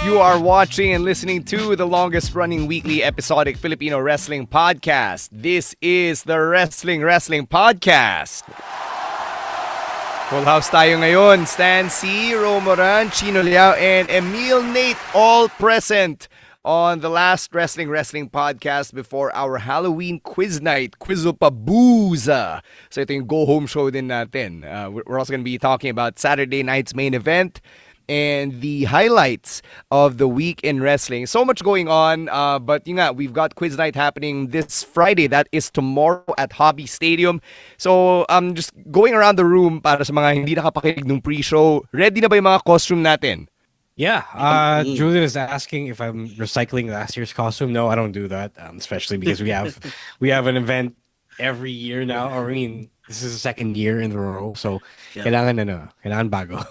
You are watching and listening to the longest running weekly episodic Filipino wrestling podcast. This is the Wrestling Podcast. Full house tayo ngayon. Stan C, Romoran, Chino Liao, and Emil Nate all present on the last Wrestling podcast before our Halloween quiz night, Quizzopabuza. So ito yung go-home show din natin. We're also going to be talking about Saturday night's main event and the highlights of the week in wrestling. So much going on, but yun nga, we've got quiz night happening this Friday. That is tomorrow at Hobby Stadium. So just going around the room para sa mga hindi nakapakinig ng pre-show, ready na ba yung mga costume natin? Yeah, Julian is asking if I'm recycling last year's costume. No, I don't do that, especially because we have an event every year now. I mean, this is the second year in a row, so kailangan bago.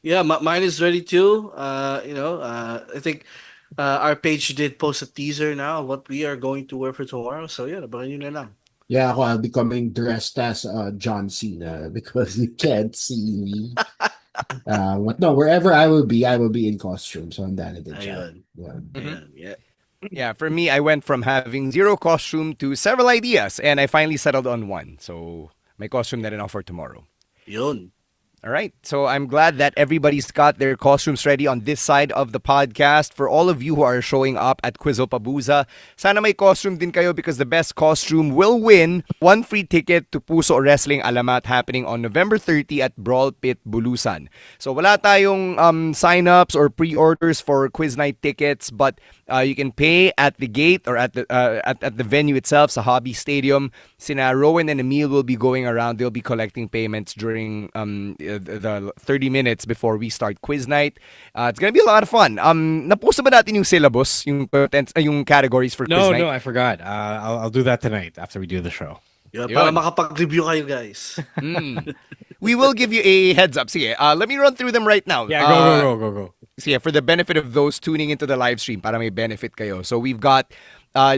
Yeah, mine is ready too. I think our page did post a teaser now of what we are going to wear for tomorrow. So yeah, abangan nyo na lang. Yeah, I'll be coming dressed as John Cena because you can't see me. Wherever I will be in costume. So I'm down to the chat. Yeah, for me, I went from having zero costume to several ideas, and I finally settled on one. So my costume na rin ako for tomorrow. Yun. All right, so I'm glad that everybody's got their costumes ready on this side of the podcast. For all of you who are showing up at Quizzopabuza, sana may costume din kayo because the best costume will win one free ticket to Puso Wrestling Alamat happening on November 30 at Brawl Pit, Bulusan. So wala tayong sign-ups or pre-orders for quiz night tickets, but you can pay at the gate or at the venue itself, sa Hobby Stadium. Sina Rowan and Emil will be going around. They'll be collecting payments during the 30 minutes before we start quiz night. It's gonna be a lot of fun. Napost ba natin yung syllabus, yung categories for quiz night? No, I forgot. I'll do that tonight after we do the show. Yeah, para makapag-review kayo, guys. We will give you a heads up. Sige, let me run through them right now. Yeah, go. Sige, for the benefit of those tuning into the live stream, para may benefit kayo. So we've got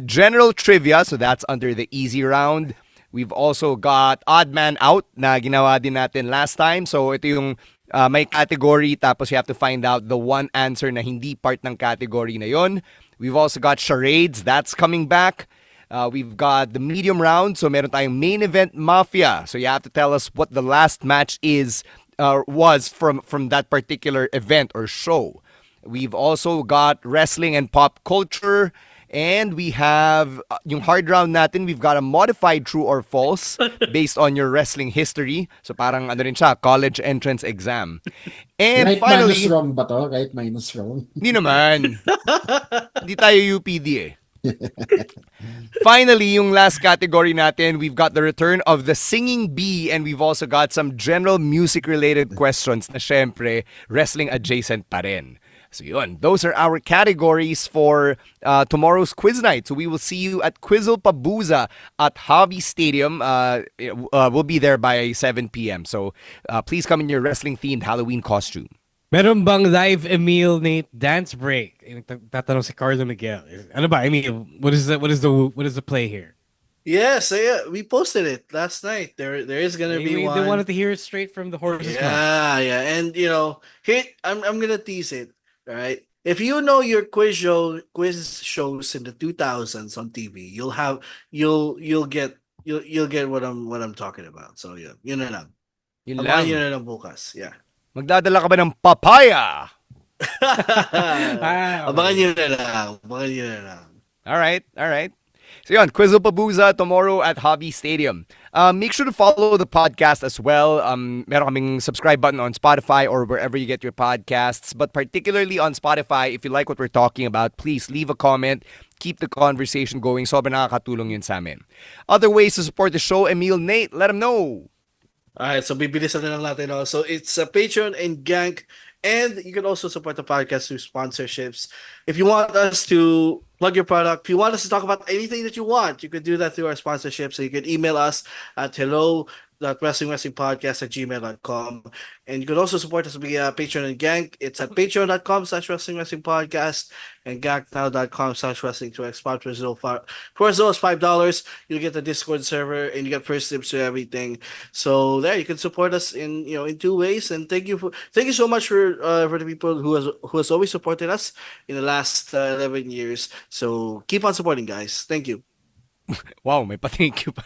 general trivia, so that's under the easy round. We've also got Odd Man Out na ginawa din natin last time. So ito yung may category tapos you have to find out the one answer na hindi part ng category na yon. We've also got Charades. That's coming back. We've got the medium round. So meron tayong main event Mafia. So you have to tell us what the last match was from that particular event or show. We've also got wrestling and pop culture. And we have yung hard round natin, we've got a modified true or false based on your wrestling history. So parang ano rin siya, college entrance exam. And right finally, minus wrong ba to? Right minus wrong? Hindi naman. Hindi tayo UPD eh. Finally, yung last category natin, we've got the return of the singing bee and we've also got some general music-related questions na syempre, wrestling adjacent pa rin. So yun, those are our categories for tomorrow's quiz night. So we will see you at Quizzopabuza at Hobby Stadium. We'll be there by 7 p.m. So please come in your wrestling-themed Halloween costume. Meron bang live Emil Nate dance break? Tatanong si Carlo Miguel. Ano ba? Emil, what is the play here? Yes, we posted it last night. There is gonna be one. They wanted to hear it straight from the horse's mouth. Yeah, and here I'm gonna tease it. All right. If you know your quiz shows in the 2000s on TV, you'll get what I'm talking about. So yeah, yun na lang. Abangan nyo na lang bukas. Yeah. Magdadala ka ba ng papaya? Abangan nyo na lang. All right. So yun, Quizzopabuza tomorrow at Hobby Stadium. Make sure to follow the podcast as well. Meron kaming subscribe button on Spotify or wherever you get your podcasts. But particularly on Spotify, if you like what we're talking about, please leave a comment. Keep the conversation going. Sobrang nakakatulong yun sa amin. Other ways to support the show, Emil, Nate, let them know. Alright, so bibilisan na lang natin. So it's a Patreon and Gank. And you can also support the podcast through sponsorships. If you want us to plug your product, if you want us to talk about anything that you want, you could do that through our sponsorship. So you can email us at hello wrestlingwrestlingpodcast@gmail.com. And you can also support us via Patreon and Gank. It's at patreon.com/wrestlingwrestlingpodcast and ganknow.com/wrestling to export for as low as $5. You get the Discord server and you get first tips to everything. So there you can support us in 2 ways. And thank you so much for the people who has always supported us in the last 11 years. So keep on supporting, guys. Thank you. Wow, may pa-thank you pa.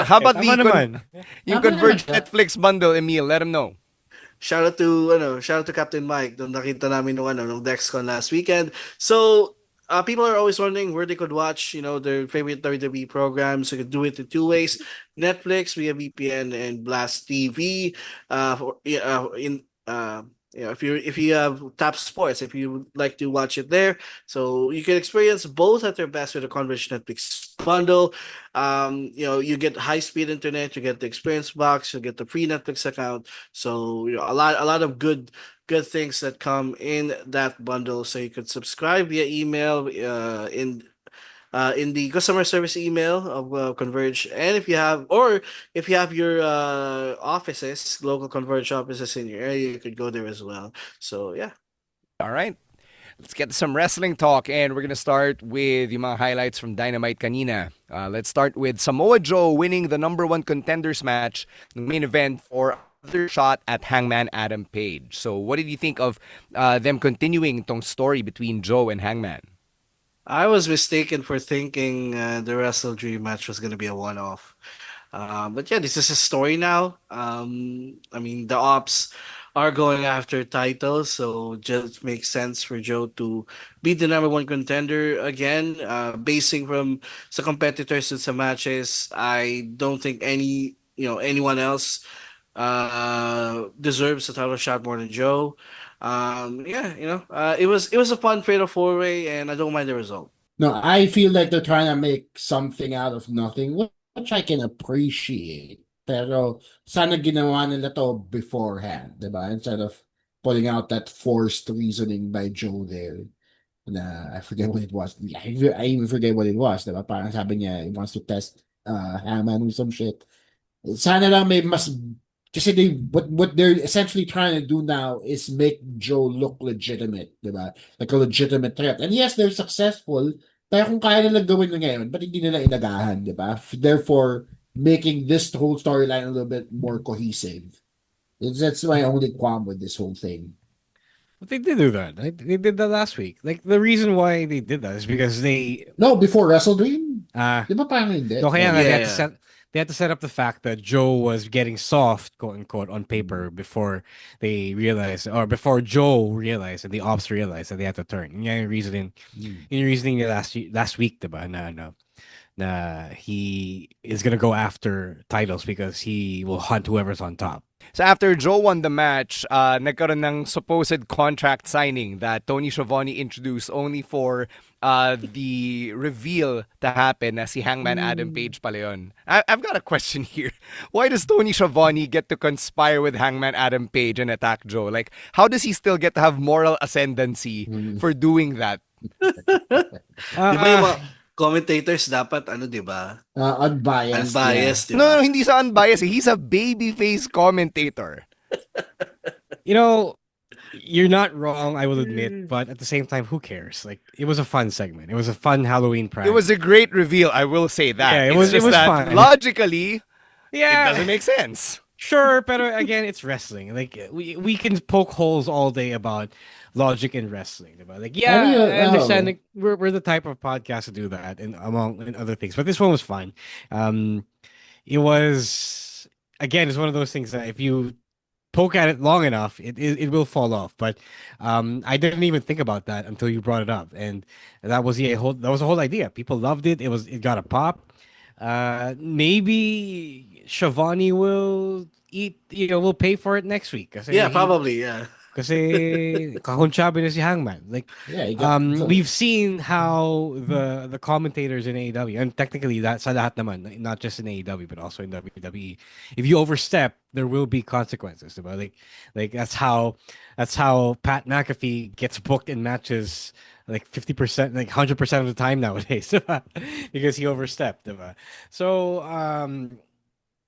How about Tama naman. yung Tama naman Converge siya. Netflix bundle, Emil? Let them know. Shout out to Captain Mike nung nakita namin nung DexCon last weekend. So people are always wondering where they could watch their favorite WWE programs. You could do it in 2 ways: Netflix via VPN and Blast TV. If you have Tap Sports, if you would like to watch it there, so you can experience both at their best with the Converge Netflix bundle. You get high speed internet, you get the experience box, you get the free Netflix account. So a lot of good things that come in that bundle. So you could subscribe via email in the customer service email of Converge, and if you have your local Converge offices in your area, you could go there as well. So yeah. All right. Let's get to some wrestling talk, and we're gonna start with yung mga highlights from Dynamite kanina. Let's start with Samoa Joe winning the #1 contenders match, the main event for another shot at Hangman Adam Page. So, what did you think of them continuing tong story between Joe and Hangman? I was mistaken for thinking the Wrestle Dream match was going to be a one-off. But yeah, this is a story now. I mean, the Ops are going after titles, so just makes sense for Joe to be the #1 contender again. Basing from the competitors in some matches, I don't think anyone else deserves a title shot more than Joe. Yeah, it was a fun fatal four-way, and I don't mind the result. No, I feel like they're trying to make something out of nothing, which I can appreciate. Pero sana ginawa nila to beforehand, diba? Instead of putting out that forced reasoning by Joe there. Na, I forget what it was. I even forget what it was, diba? Parang sabi niya, he wants to test Haman or some shit. Sana lang may mas kasi what they're essentially trying to do now is make Joe look legitimate, di ba? Like a legitimate threat. And yes, they're successful, pero kung kaya nila gawin na ngayon, ba't hindi nila inagahan, di ba? Therefore, making this whole storyline a little bit more cohesive. That's my only qualm with this whole thing. But they did do that. They did that last week. Like, the reason why they did that is because No, before Wrestle Dream? uh Di ba parang hindi? no, kaya nga, Yeah, yeah. they had to set up the fact that Joe was getting soft, quote unquote, on paper before they realized, or before Joe realized and the Ops realized that they had to turn. Yun yung reasoning niya last week, diba? Na he is gonna go after titles because he will hunt whoever's on top. So after Joe won the match, nagkaroon ng supposed contract signing that Tony Schiavone introduced only for the reveal to happen na si Hangman Adam Page pala yun. I've got a question here. Why does Tony Schiavone get to conspire with Hangman Adam Page and attack Joe? Like, how does he still get to have moral ascendancy for doing that? Di ba yung mga commentators dapat di ba? Unbiased. Unbiased, di No, ba? no, hindi sa unbiased. He's a babyface commentator. You know, you're not wrong, I will admit, but at the same time, who cares? Like, it was a fun segment. It was a fun Halloween prank. It was a great reveal, I will say that. Yeah, it It's was just that fun. logically, yeah, it doesn't make sense. Sure, but again, it's wrestling. Like, we can poke holes all day about logic in wrestling. About like, yeah, I understand. Like, we're the type of podcast to do that, and among other things. But this one was fun. It was, again, it's one of those things that if you poke at it long enough, it will fall off. But I didn't even think about that until you brought it up, and that was the whole idea. People loved it. It got a pop. Maybe Schiavone will will pay for it next week. Yeah, probably, yeah. Kasi kakonchabi na si Hangman. Like, we've seen how the commentators in AEW, and technically that sa lahat naman, not just in AEW but also in WWE, if you overstep, there will be consequences. Diba? Like that's how Pat McAfee gets booked in matches like 50%, like 100% of the time nowadays, because he overstepped. Diba? So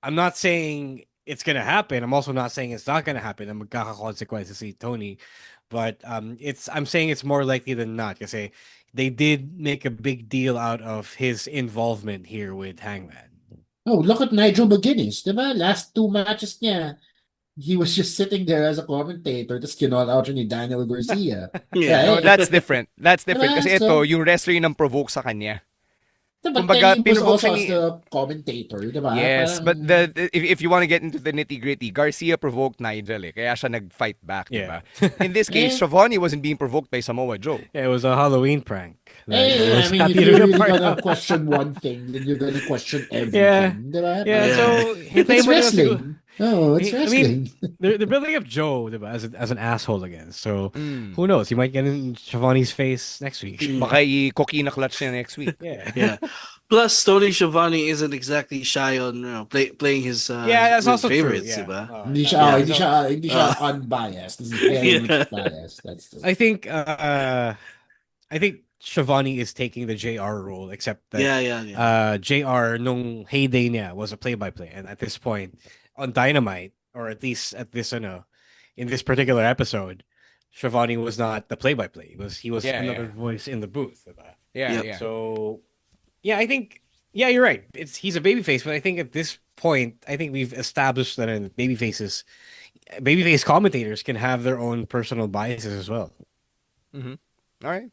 I'm not saying it's gonna happen. I'm also not saying it's not gonna happen. I'm magkaka-consequences si Tony, but I'm saying it's more likely than not. Kasi they did make a big deal out of his involvement here with Hangman. Oh, look at Nigel McGuinness, diba? Last two matches niya, he was just sitting there as a commentator, tapos kinall out siya ni Daniel Garcia. Yeah. No, Right? that's different. That's different. Diba? Kasi ito, So, yung wrestler yung provoke sa kanya. but then Kumbaga, he was pinrovoke siya also ni... as the commentator, diba? Yes, but Parang, if you want to get into the nitty-gritty, Garcia provoked Nigel kaya siya nag-fight back, Yeah. diba? In this case, eh, Schiavone wasn't being provoked by Samoa Joe. Yeah, it was a Halloween prank. That he I was mean, if happy to you're be a really part gonna of. question one thing, then you're gonna question Yeah. everything, diba? Yeah, Parang, Yeah. so hintayin it's mo na lang siguro. wrestling. Oh, it's I mean, wrestling. they're building up Joe diba, as an asshole again. So Mm. who knows? He might get in Shivani's face next week. Baka i-coquina clutch niya next week. Yeah. Yeah. Plus, Tony Schiavone isn't exactly shy on playing his Yeah, that's his also true. favorites, Yeah. diba? Hindi siya, Yeah. hindi siya unbiased. This is very much biased. That's true. I think Shivani is taking the JR role, except that Yeah. JR nung heyday niya was a play-by-play, and at this point on Dynamite, or at least at this in this particular episode, Shivani was not the play-by-play. He was Yeah, another yeah. voice in the booth. Diba? Yeah, Yep. yeah. So yeah, I think you're right. He's a babyface, but I think at this point, I think we've established that babyface commentators can have their own personal biases as well. All right.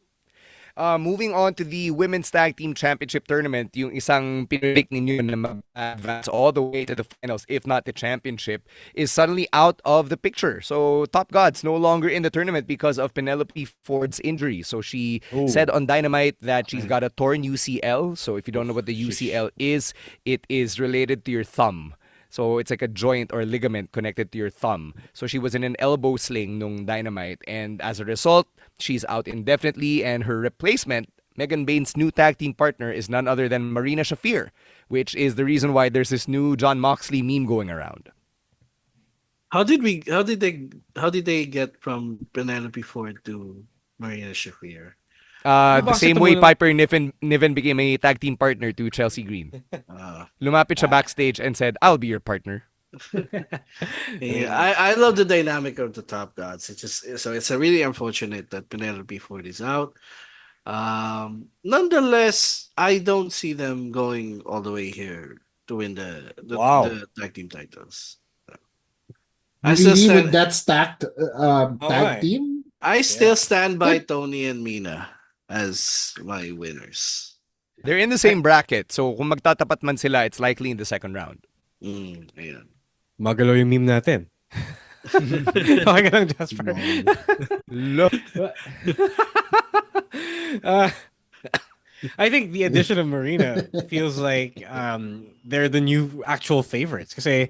Moving on to the Women's Tag Team Championship Tournament, yung isang pinredict ninyo na mag-advance all the way to the finals, if not the championship, is suddenly out of the picture. So Top God's no longer in the tournament because of Penelope Ford's injury. So she said on Dynamite that she's got a torn UCL. So if you don't know what the UCL is, it is related to your thumb. So it's like a joint or ligament connected to your thumb. So she was in an elbow sling nung Dynamite. And as a result, she's out indefinitely. And her replacement, Megan Bain's new tag team partner, is none other than Marina Shafir, which is the reason why there's this new John Moxley meme going around. How did they get from Penelope Ford to Marina Shafir? The same ito way muna- Piper Niven became a tag team partner to Chelsea Green. Lumapit siya backstage and said, I'll be your partner. Yeah, I love the dynamic of the Top Gods. It's a really unfortunate that Penelope Ford is out. Nonetheless, I don't see them going all the way here to win the tag team titles. I still Really, stand. with that stacked Why? tag team? I still stand by Tony and Mina as my winners. They're in the same bracket, so kung magtatapat man sila, it's likely in the second round. Ayan. Magalo yung meme natin. Okay ka lang, Jasper. Look. I think the addition of Marina feels like they're the new actual favorites. Because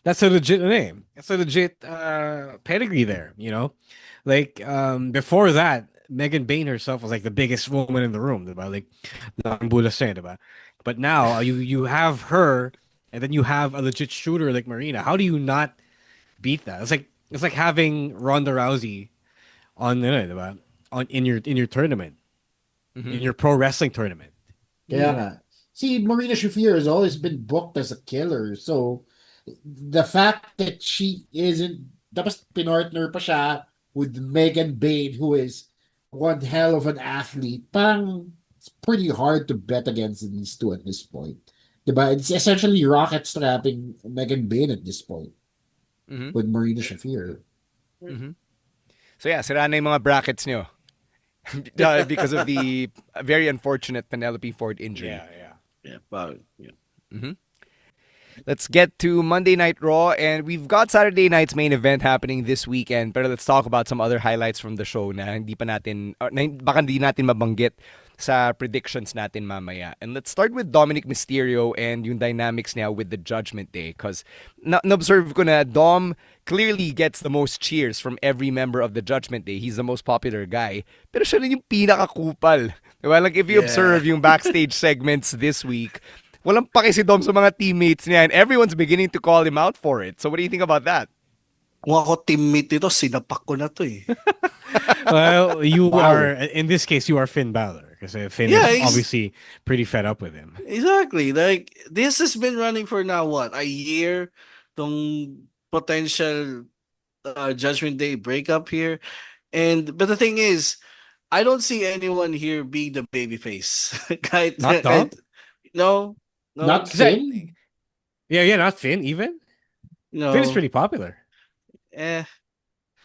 that's a legit name. It's a legit pedigree there, you know? Like, before that, Megan Bain herself was like the biggest woman in the room, diba? Like, diba? But now you have her, and then you have a legit shooter like Marina. How do you not beat that? It's like having Ronda Rousey diba? In your tournament, in your pro wrestling tournament. Kaya nga. See, Marina Shafir has always been booked as a killer. So, the fact that she isn't, tapos pinartner pa siya with Megan Bain, who is one hell of an athlete, parang it's pretty hard to bet against these two at this point. Diba? It's essentially rocket strapping Megan Bain at this point with Marina Shafir. So yeah, sira na yung mga brackets nyo. Because of the very unfortunate Penelope Ford injury. Yeah, probably. Yeah. Let's get to Monday Night Raw, and we've got Saturday night's main event happening this weekend. But let's talk about some other highlights from the show na hindi pa natin, baka hindi natin mabanggit sa predictions natin mamaya. And let's start with Dominic Mysterio and yung dynamics now with the Judgment Day. Because na-observe ko na Dom clearly gets the most cheers from every member of the Judgment Day. He's the most popular guy. Pero siya rin yung pinakakupal. Diba? Like if you observe yung backstage segments this week, walang pake si Dom sa mga teammates niya and everyone's beginning to call him out for it. So what do you think about that? Kung ako teammate nito, sinapak ko na to eh. Well, you are, in this case, you are Finn Balor. because Finn Yeah, is obviously pretty fed up with him. exactly. Like this has been running for now what, a year? Tong potential Judgment Day breakup here, and but the thing is, I don't see anyone here being the baby face. Not Dom? No, Not no, Because I, Finn? yeah, not Finn even. Finn is no. pretty popular. Eh,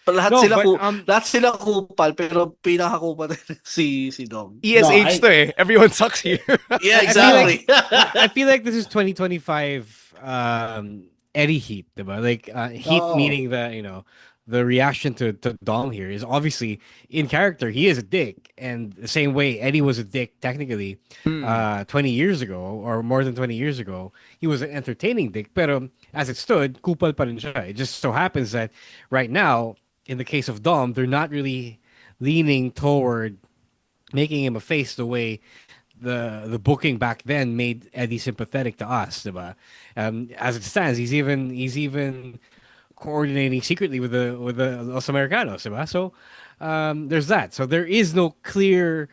lahat No, sila but lahat sila kupal pero pinakakupal si Dom. No, ESH to eh. Everyone sucks here. Yeah, I feel like exactly. I feel like this is 2025 Eddie Heat, diba? Like Heat oh, meaning the the reaction to Dom here is obviously in character he is a dick, and the same way Eddie was a dick technically Hmm. 20 years ago or more than 20 years ago, he was an entertaining dick, pero as it stood, kupal pa rin siya. It just so happens that right now in the case of Dom, they're not really leaning toward making him a face the way the booking back then made Eddie sympathetic to us, diba? As it stands, he's even coordinating secretly with the Los Americanos, diba? So there's that. So there is no clear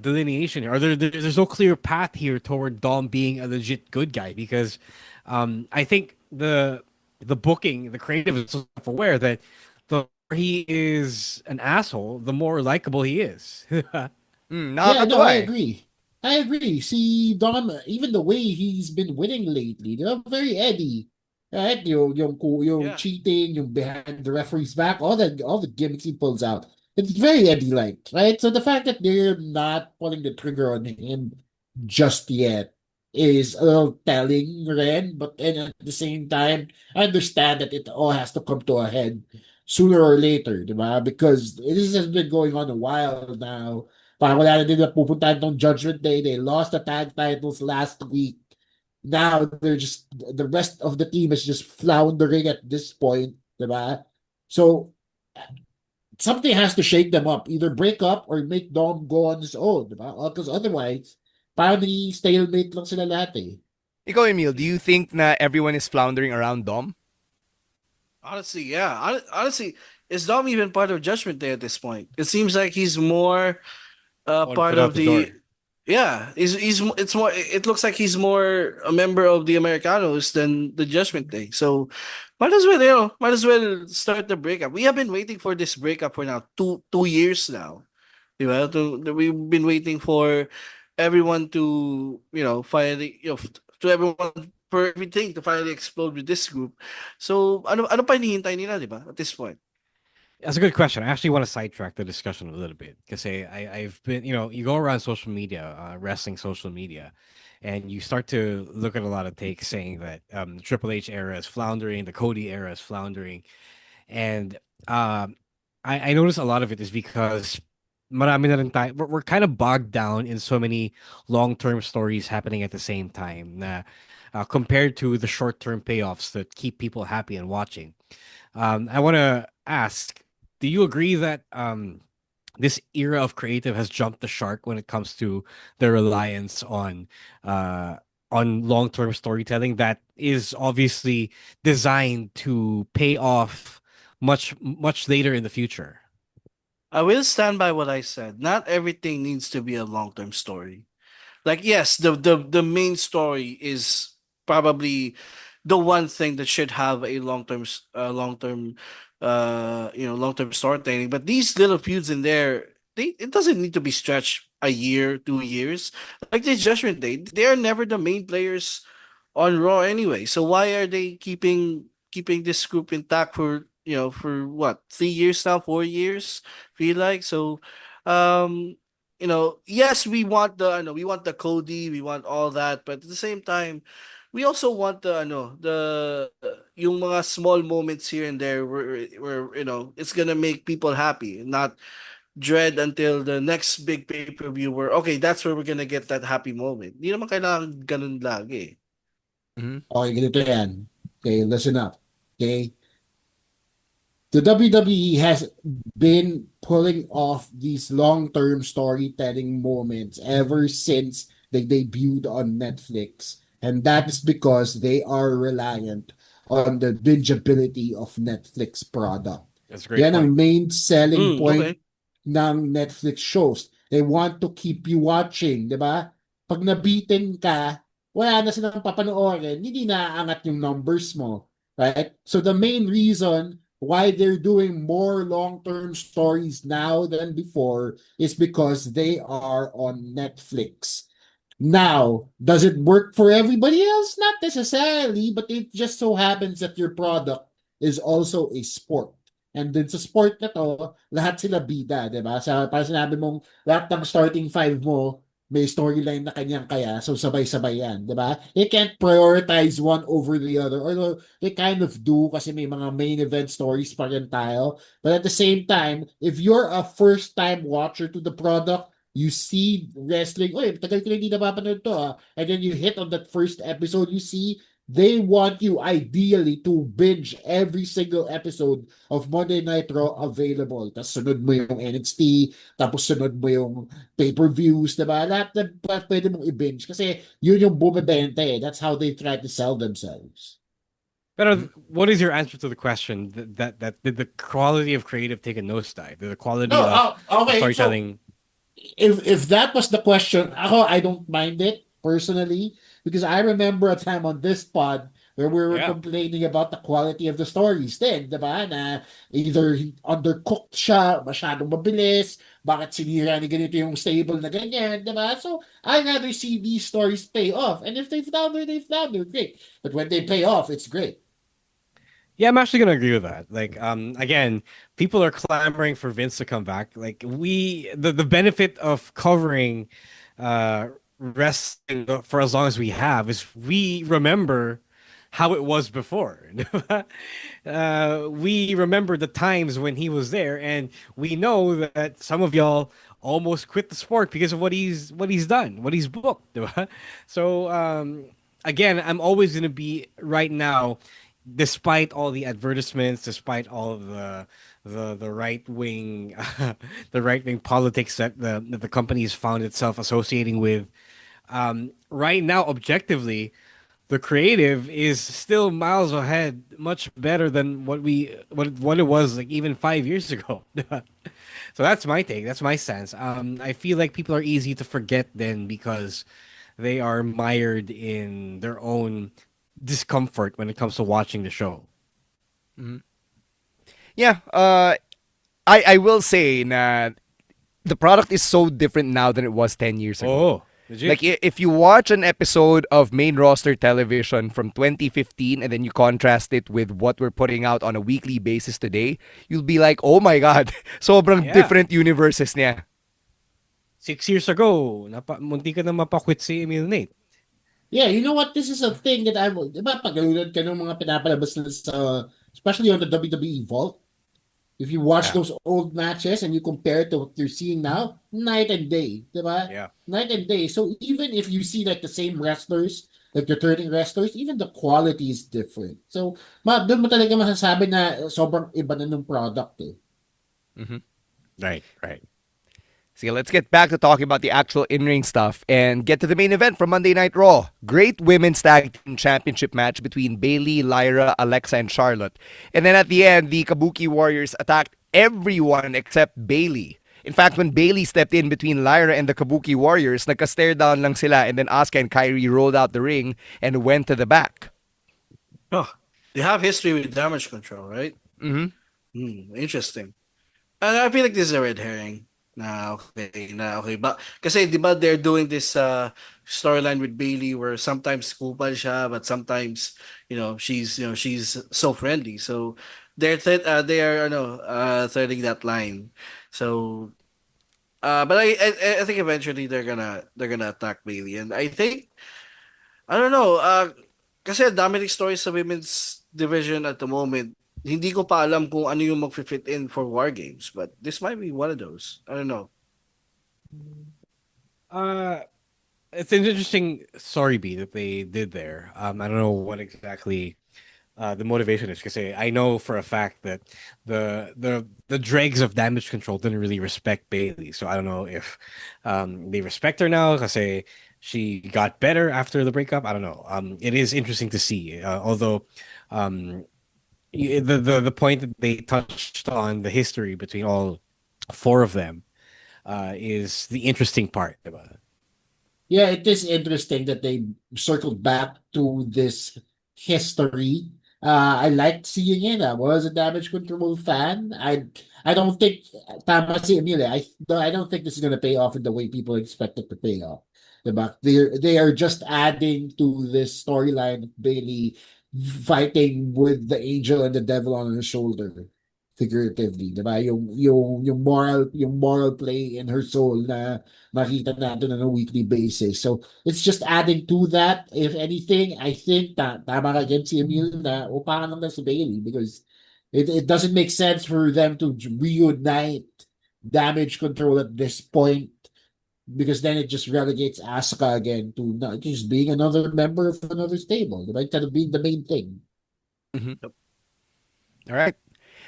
delineation here, or there's no clear path here toward Dom being a legit good guy because I think the booking, the creative is self-aware that the more he is an asshole, the more likable he is. yeah, no, Nakakatuwa I eh. agree. I agree. See, Dom, even the way he's been winning lately, they're very Eddie. Right? Yung Yeah. cheating, yung behind the referee's back, all the gimmicks he pulls out. It's very Eddie-like, right? So the fact that they're not pulling the trigger on him just yet is a little telling, Ren, but then at the same time, I understand that it all has to come to a head sooner or later, diba? Because this has been going on a while now. Parang wala na din na pupuntahan tong Judgment Day. They lost the tag titles last week. Now they're just the rest of the team is just floundering at this point, diba? So something has to shake them up. Either break up or make Dom go on his own, diba? Because otherwise, parang stalemate lang sila lahat eh. Ikaw, Emil, do you think na everyone is floundering around Dom? Honestly, yeah. Honestly, is Dom even part of Judgment Day at this point? It seems like he's more One part foot out of the door. the. Yeah, he's it's more. It looks like he's more a member of the Americanos than the Judgment Day. So, might as well start the breakup. We have been waiting for this breakup for now two years now. We've been waiting for everyone to finally to everyone for everything to finally explode with this group. So ano pa hinihintay nila, di ba? At this point. That's a good question. I actually want to sidetrack the discussion a little bit because I've been, you go around social media, wrestling social media, and you start to look at a lot of takes saying that Triple H era is floundering, the Cody era is floundering, and I notice a lot of it is because marami na rin we're kind of bogged down in so many long-term stories happening at the same time na, compared to the short-term payoffs that keep people happy and watching. I want to ask, do you agree that this era of creative has jumped the shark when it comes to the reliance on long-term storytelling that is obviously designed to pay off much later in the future? I will stand by what I said. Not everything needs to be a long-term story. Like yes, the main story is probably the one thing that should have a long-term storytelling. But these little feuds in there, it doesn't need to be stretched a year, 2 years. Like the Judgment Day, they are never the main players on Raw anyway. So why are they keeping this group intact for for what, 3 years now, 4 years? Feel like so. Um, yes, we want the Cody, we want all that, but at the same time, we also want the yung mga small moments here and there where it's gonna make people happy, not dread until the next big pay-per-view where okay, that's where we're gonna get that happy moment. Hindi naman kailangan ganun lagi. Mm-hmm. Okay, ganito yan. Okay, listen up. Okay? The WWE has been pulling off these long-term storytelling moments ever since they debuted on Netflix. And that is because they are reliant on the bingeability of Netflix product. That's a great Yan point. ang main selling point Okay. ng Netflix shows. They want to keep you watching, di ba? Pag nabitin ka, wala na silang papanoorin, hindi na aangat yung numbers mo, right? So the main reason why they're doing more long-term stories now than before is because they are on Netflix. Now, does it work for everybody else? Not necessarily, but it just so happens that your product is also a sport. And dun sa sport na to, lahat sila bida, di ba? Para sinabi mong lahat ng starting five mo, may storyline na kanyang kaya, so sabay-sabay yan, di ba? They can't prioritize one over the other, although they kind of do kasi may mga main event stories pa rin tayo. But at the same time, if you're a first-time watcher to the product, you see wrestling, oy, tagal ko na hindi napapanood to ah. And then you hit on that first episode, you see, they want you ideally to binge every single episode of Monday Night Raw available. Tapos sunod mo yung NXT, tapos sunod mo yung pay-per-views, diba? Lahat na pwede mong i-binge kasi yun yung bumibenta eh. That's how they try to sell themselves. But what is your answer to the question that did the quality of creative take a nosedive? Did the quality of okay, storytelling? So, if that was the question, I don't mind it personally because I remember a time on this pod where we were complaining about the quality of the stories then, diba? Na either undercooked siya, masyadong mabilis, bakit sinira ni ganito yung stable na ganyan, diba? So, I rather see these stories pay off. And if they've flounder, great. But when they pay off, it's great. Yeah, I'm actually gonna agree with that. Like, again, people are clamoring for Vince to come back. Like, the benefit of covering, wrestling for as long as we have is we remember how it was before. We remember the times when he was there, and we know that some of y'all almost quit the sport because of what he's done, what he's booked. Diba? So, again, I'm always gonna be right now, despite all the advertisements, despite all of the right wing the right wing politics that the company's found itself associating with, right now, objectively, the creative is still miles ahead, much better than what it was like even 5 years ago. So that's my take. That's my sense. I feel like people are easy to forget then because they are mired in their own discomfort when it comes to watching the show. Yeah, I will say na the product is so different now than it was 10 years ago. Oh, legit. Like if you watch an episode of main roster television from 2015 and then you contrast it with what we're putting out on a weekly basis today, you'll be like, "Oh my god, sobrang different universes niya." 6 years ago, munti ka na mapakwit si Emil Nate. Yeah, you know what? This is a thing that diba pag nanonood ka ng mga pinapalabas na sa, especially on the WWE Vault, if you watch those old matches and you compare it to what you're seeing now, night and day, diba? Yeah. Night and day. So even if you see like the same wrestlers, like returning wrestlers, even the quality is different. So, doon mo talaga masasabi na sobrang iba na ng product eh. Right. So let's get back to talking about the actual in-ring stuff and get to the main event from Monday Night Raw. Great women's tag team championship match between Bayley, Lyra, Alexa, and Charlotte. And then at the end, the Kabuki Warriors attacked everyone except Bayley. In fact, when Bayley stepped in between Lyra and the Kabuki Warriors, nagka-stare down lang sila, and then Asuka and Kairi rolled out the ring and went to the back. Oh, they have history with damage control, right? Interesting. And I feel like this is a red herring. Okay. But kasi di ba they're doing this storyline with Bailey where sometimes kupal siya, but sometimes she's so friendly. So they are threading that line. So but I think eventually they're gonna attack Bailey, and I think I don't know kasi dami ng stories sa women's division at the moment. Hindi ko pa alam kung ano yung mag-fit in for War Games, but this might be one of those. I don't know. It's an interesting story beat that they did there. I don't know what exactly the motivation is, because I know for a fact that the dregs of damage control didn't really respect Bailey. So I don't know if they respect her now because she got better after the breakup. I don't know. It is interesting to see, although. The point that they touched on the history between all four of them, is the interesting part. Diba? Yeah, it is interesting that they circled back to this history. I liked seeing it. I was a Damage Control fan. I don't think tama si Emilia. I don't think this is gonna pay off in the way people expect it to pay off. Diba? They are just adding to this storyline of Bailey fighting with the angel and the devil on her shoulder. Figuratively, diba? Yung moral play in her soul na makita natin on a weekly basis. So it's just adding to that. If anything, I think that tama ka dyan si Emil na upahan lang na si Bailey because it doesn't make sense for them to reunite Damage Control at this point because then it just relegates Asuka again to not just being another member of another stable, right? Instead of being the main thing. Mm-hmm. All right.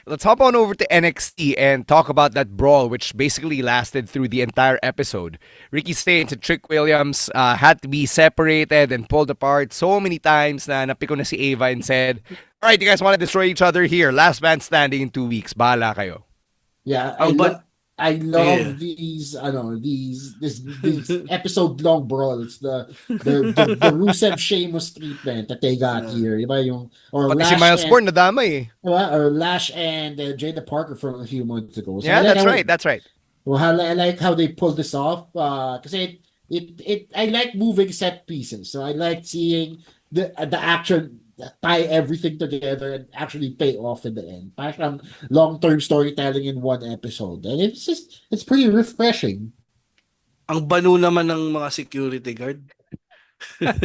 Let's hop on over to NXT and talk about that brawl, which basically lasted through the entire episode. Ricky Stange and Trick Williams had to be separated and pulled apart so many times na napiko na si Ava and said, all right, you guys want to destroy each other here. Last man standing in 2 weeks. Bahala kayo. Yeah, I love these these episode long brawls, the Rusev Sheamus treatment that they got here. Diba yung or Pati si Lash Miles and Bourne nadamay eh. or Lash and Jada Parker from a few months ago. So Yeah, I like that's how, right. That's right. well, I like how they pulled this off. Because it I like moving set pieces. So I like seeing the action tie everything together and actually pay off in the end. Parang long-term storytelling in one episode. And it's pretty refreshing. Ang banu naman ng mga security guard. What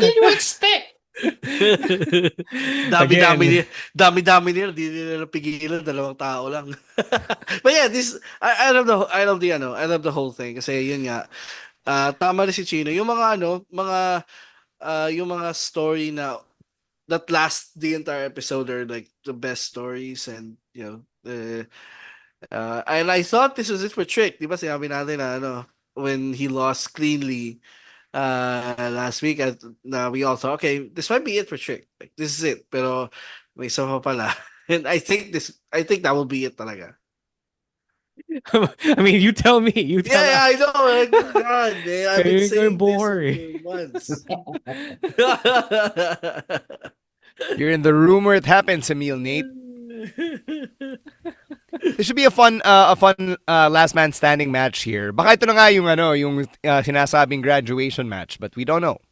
did you expect? Dami-dami nila, di nila pigilan, 2 tao lang. But yeah, I love the whole thing kasi yun nga. Tama rin si Chino, yung mga yung mga story na that last the entire episode are like the best stories and and I thought this was it for Trick. Di ba sinabi natin na when he lost cleanly last week we all thought, okay, this might be it for Trick. Like, this is it. Pero may isa pa pala. And I think that will be it talaga. I mean, you tell me. Yeah, I know. Like, God, man, I've been saying this for months. You're in the rumor it happens, Emil, Nate. This should be a fun last man standing match here. Baka ito na nga yung sinasabing graduation match, but we don't know.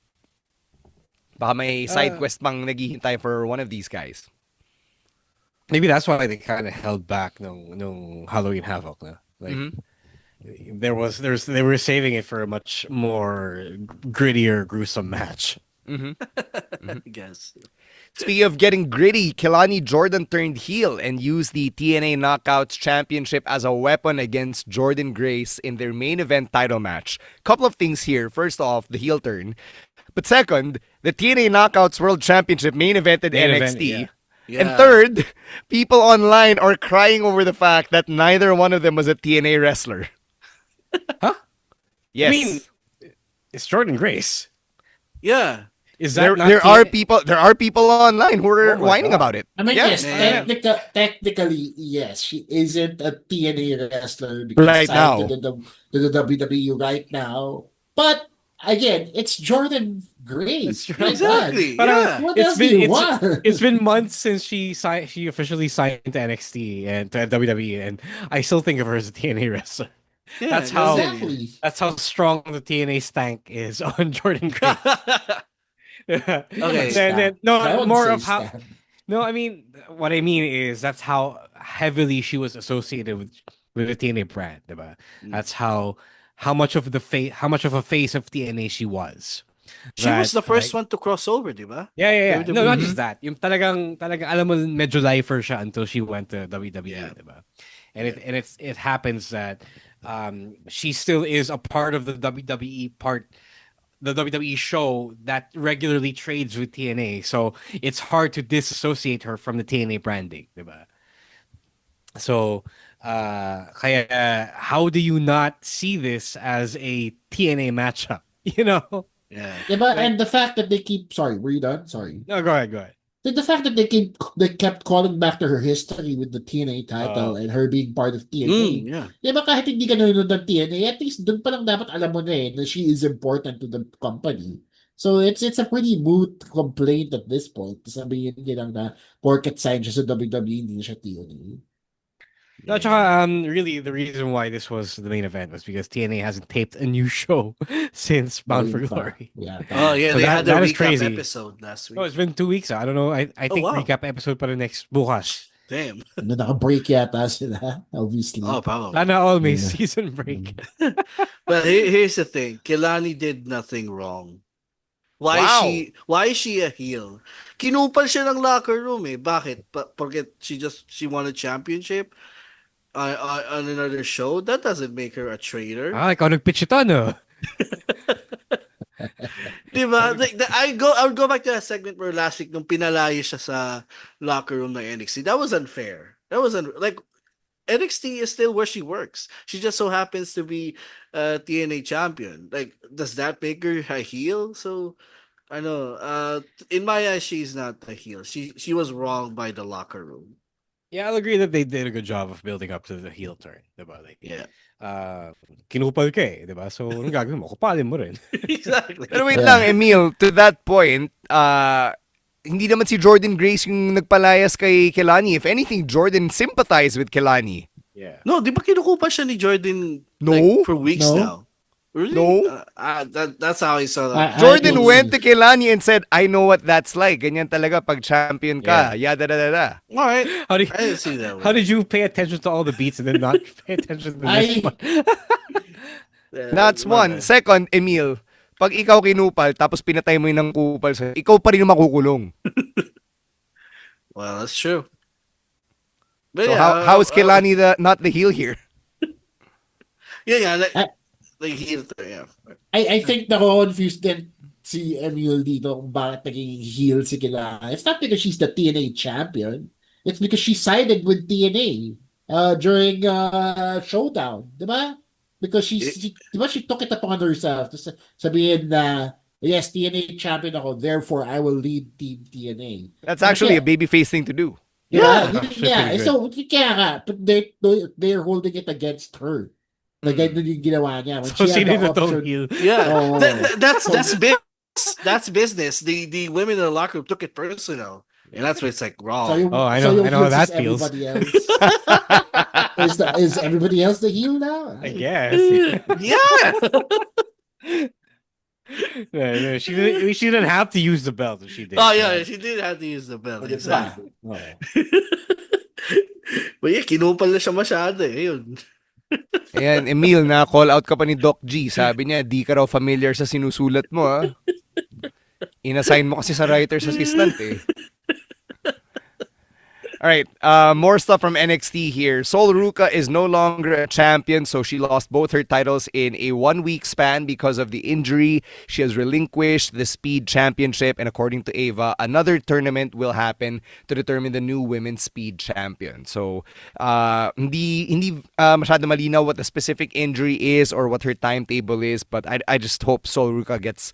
Baka may side quest pang naghihintay for one of these guys. Maybe that's why they kind of held back nung Halloween Havoc. Na. Like they were saving it for a much more grittier, gruesome match. I guess. Speaking of getting gritty, Kelani Jordan turned heel and used the TNA Knockouts Championship as a weapon against Jordan Grace in their main event title match. Couple of things here. First off, the heel turn. But second, the TNA Knockouts World Championship main evented NXT. Yeah. And third, people online are crying over the fact that neither one of them was a TNA wrestler. Huh? Yes. I mean, it's Jordan Grace. Yeah. Is that there are people online who are whining about it. I mean, yeah. yes, technically, yes, she isn't a TNA wrestler because right now to the WWE right now. But again, it's Jordan Grace. Exactly. Yeah. What else do you want? It's been months since she officially signed to NXT and to WWE, and I still think of her as a TNA wrestler. Yeah, that's how strong the TNA stank is on Jordan Grace. Okay. More of how. No, I mean, what I mean is that's how heavily she was associated with the TNA brand. Diba? That's how much of a face of TNA she was. She was the first one to cross over, diba? Yeah. No, not just that. Yung talagang alam mo medyo lifer siya until she went to WWE, diba? And it happens that she still is a part of the WWE the WWE show that regularly trades with TNA. So it's hard to disassociate her from the TNA branding, diba? So kaya how do you not see this as a TNA matchup? You know? Yeah. Yeah, but and the fact that they keep were you done? Sorry. No, go ahead. The fact that they kept calling back to her history with the TNA title and her being part of TNA. Yeah. Di ba kahit hindi ka nanonood ng TNA, at least doon pa lang dapat alam mo na na she is important to the company. So it's a pretty moot complaint at this point. Sabihin niya lang na porket sign siya sa WWE, hindi na siya TNA. No, tsaka, really, the reason why this was the main event was because TNA hasn't taped a new show since Bound for Ayun pa. Glory. Yeah, Oh, yeah, So they had the that is recap crazy. episode last No, week. it's been 2 weeks. I don't know. I Oh, think wow. recap episode pa rin next bukas. Damn. Na naka-break yata sila, obviously. Oh, probably. Sana all may Yeah. season break. But here's the thing. Kilani did nothing wrong. Wow. Why is she a heel? Kinupal siya ng locker room eh. Bakit? Porque she won a championship on another show? That doesn't make her a traitor. Ah, ikaw nag-pitch ito, no? Diba? I would go back to that segment where last week nung pinalayo siya sa locker room ng NXT. That was unfair. Like NXT is still where she works. She just so happens to be a TNA champion. Like, does that make her a heel? So I know. In my eyes, she's not a heel. She was wrong by the locker room. Yeah, I'll agree that they did a good job of building up to the heel turn. Diba? Like, Yeah. kinupal ka eh, diba? So, anong gagawin mo? Kupalin mo rin. Exactly. Pero wait lang, Emil, to that point, hindi naman si Jordan Grace yung nagpalayas kay Kelani. If anything, Jordan sympathized with Kelani. Yeah. No, di ba kinukupa siya ni Jordan No. for weeks No. now? Really? No. That's how I saw that. Jordan I- went to Kelani and said, I know what that's like. Ganyan talaga pag champion ka. Yada da da da. All right. How did, I didn't see that one. how did you pay attention to all the beats and then not pay attention to this one? That's one. Second, Emil, pag ikaw kinupal tapos pinatay mo yung kupal sa'yo, ikaw pa rin yung makukulong. Well, that's true. But So yeah, how is Kelani not the heel here? Yeah, I- like heel. Yeah. I think nako-confused din si Emil dito kung bakit naging heel si Kilala. It's not because she's the TNA champion. It's because she sided with TNA during Showdown. Di ba? Because di ba she took it upon herself to sabihin na, yes, TNA champion ako, therefore I will lead Team TNA. That's actually a babyface thing to do. Yeah, actually yeah. pretty good. So, kaya nga, but they're holding it against her. Like, ganun yung ginawa niya. When So, she had sino the yung totoong option- heel? Yeah, Oh. that's business. The women in the locker room took it personal, and that's where it's like wrong. So yung, Oh, I so know- yung I know how heel that is feels. everybody else. Is everybody else the heel now? I guess. Yeah. No, she didn't have to use the belt if she did. Oh yeah, she did have to use the belt. Diba? Exactly. Oo. But yeah, kinupal na siya masyado eh. Yun. Ayan, Emil, na-call out ka pa ni Doc G. Sabi niya, di ka raw familiar sa sinusulat mo, ha? Inassign mo kasi sa writer's assistant, eh. All right, more stuff from NXT here. Sol Ruca is no longer a champion, so she lost both her titles in a 1-week span because of the injury. She has relinquished the Speed Championship, and according to Ava, another tournament will happen to determine the new Women's Speed Champion. So, hindi masyado malinaw what the specific injury is or what her timetable is, but I just hope Sol Ruca gets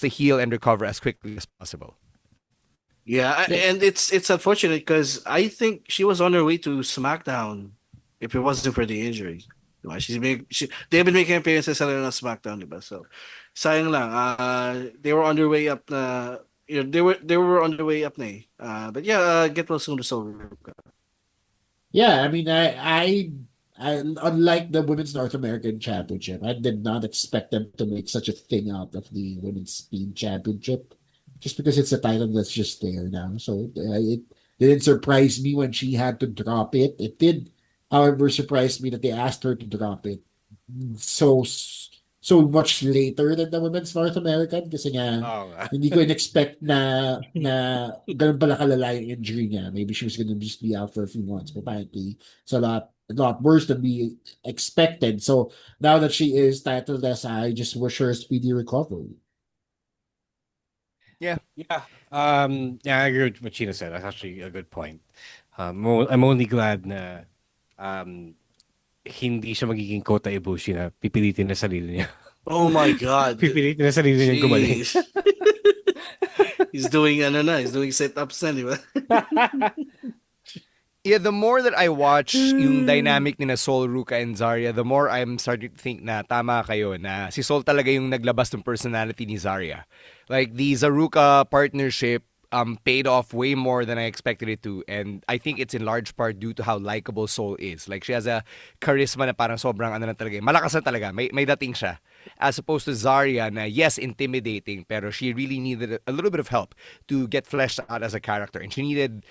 the heel and recover as quickly as possible. Yeah, and it's unfortunate because I think she was on her way to SmackDown if it wasn't for the injury. They've been making appearances on SmackDown, diba? So sayang lang. They were on their way up na. They were on their way up na eh. But yeah, get well soon to Sol Ruca. Yeah, I mean, I unlike the Women's North American Championship, I did not expect them to make such a thing out of the Women's Speed Championship. Just because it's a title that's just there now. So it didn't surprise me when she had to drop it. It did, however, surprise me that they asked her to drop it so much later than the Women's North American kasi nga hindi ko in-expect na ganun pala kalala yung injury niya. Maybe she was gonna just be out for a few months, but apparently it's a lot worse than we expected. So now that she is titleless, I just wish her a speedy recovery. Yeah, I agree with what Chino said. That's actually a good point. I'm only glad na hindi siya magiging Kota Ibushi na pipilitin na sarili niya. Oh my God. Pipilitin na sarili niya gumaling. Jeez. He's doing he's doing sit-ups na, di ba? Yeah, the more that I watch yung dynamic ni na Sol, Ruka, and Zarya, the more I'm starting to think na tama kayo na si Sol talaga yung naglabas ng personality ni Zarya. Like, the Zaruka partnership paid off way more than I expected it to, and I think it's in large part due to how likable Sol is. Like, she has a charisma na parang sobrang ano na talaga. Malakas na talaga. May dating siya. As opposed to Zarya na, yes, intimidating, pero she really needed a little bit of help to get fleshed out as a character. And she needed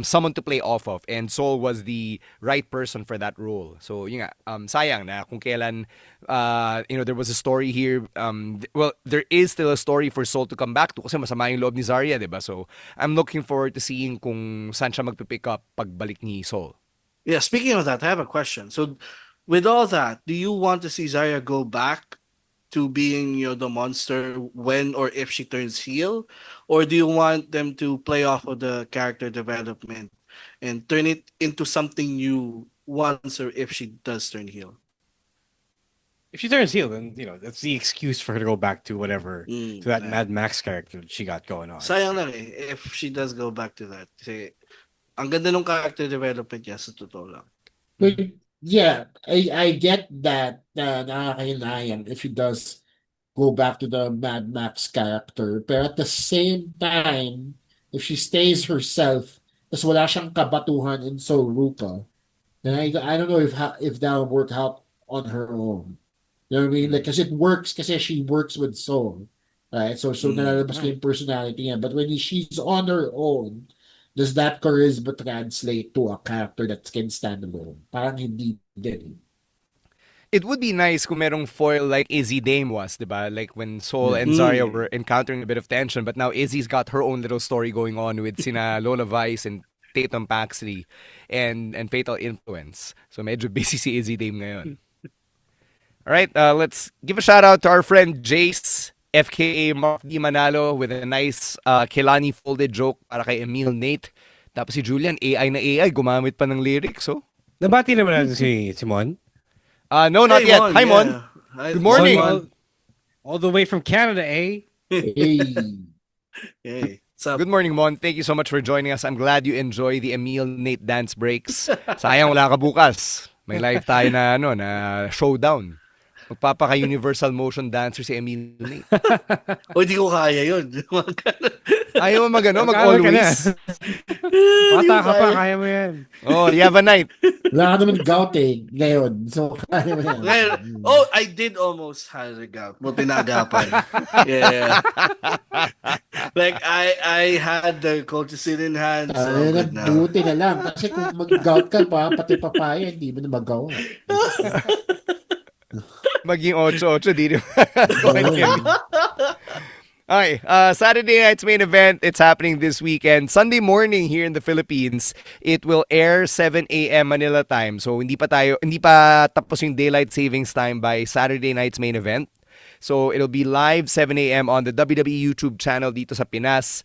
someone to play off of. And Sol was the right person for that role. So, yun nga, sayang na kung kailan, there was a story here. Well, there is still a story for Sol to come back to kasi masama yung loob ni Zarya, diba? So, I'm looking forward to seeing kung saan siya magpipick up pagbalik ni Sol. Yeah, speaking of that, I have a question. So, with all that, do you want to see Zarya go back to being the monster when or if she turns heel, or do you want them to play off of the character development and turn it into something new once or if she does turn heel? If she turns heel, then that's the excuse for her to go back to whatever to that yeah. Mad Max character that she got going on. Sayang lang if she does go back to that. Kasi ang ganda ng character development niya sa totoo lang. But yeah, I get that nakakahinayang if she does go back to the Mad Max character. Pero at the same time, if she stays herself, tas wala siyang kabatuhan in Soul Ruka, then I don't know if that'll work out on her own. You know what I mean? Like, kasi it works kasi she works with Soul. Right? So nalalabas na yung personality niya. But when she's on her own, does that charisma translate to a character that can stand alone? Parang hindi din. It would be nice kung merong foil like Izzy Dame was, diba? Like when Sol and Zarya were encountering a bit of tension, but now Izzy's got her own little story going on with sina Lola Vice and Tatum Paxley and Fatal Influence. So medyo busy si Izzy Dame ngayon. All right, let's give a shout out to our friend Jace, FKA Mark D. Manalo, with a nice Kelani folded joke para kay Emil Nate. Tapos si Julian, AI na AI, gumamit pa ng lyrics, so. Nabati naman natin si Mon. No, not yet. Hi, Mon. Good morning. All the way from Canada, eh? Hey. Hey. What's up? Good morning, Mon. Thank you so much for joining us. I'm glad you enjoy the Emil Nate dance breaks. Sayang wala ka bukas. May live tayo na showdown. Magpapaka-universal motion dancer si Emil Nate. O, di ko kaya yun. Ayaw mo mag-always. Bata ka pa, kaya mo yan. Oh, you have a night. Wala ka naman gout ngayon. So, kaya mo yan. I did almost have a gout. Buti naagapan. Yeah. Like, I had the colchicine in hand. So good now. Buti na lang. Kasi kung mag-gout ka pa, pati papaya, hindi mo na magawa. Maging 8-8, di naman. Okay, Saturday night's main event, it's happening this weekend. Sunday morning here in the Philippines, it will air 7 a.m. Manila time. So hindi pa tapos yung daylight savings time by Saturday night's main event. So it'll be live 7 a.m. on the WWE YouTube channel dito sa Pinas.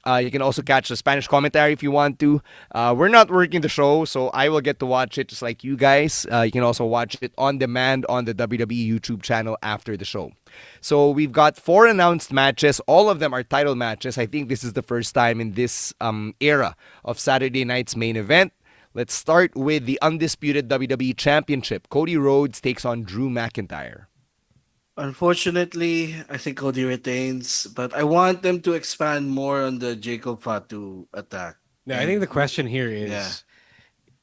You can also catch the Spanish commentary if you want to. We're not working the show, so I will get to watch it just like you guys. You can also watch it on demand on the WWE YouTube channel after the show. So we've got 4 announced matches. All of them are title matches. I think this is the first time in this era of Saturday night's main event. Let's start with the undisputed WWE Championship. Cody Rhodes takes on Drew McIntyre. Unfortunately, I think Cody retains, but I want them to expand more on the Jacob Fatu attack. Yeah, I think the question here is,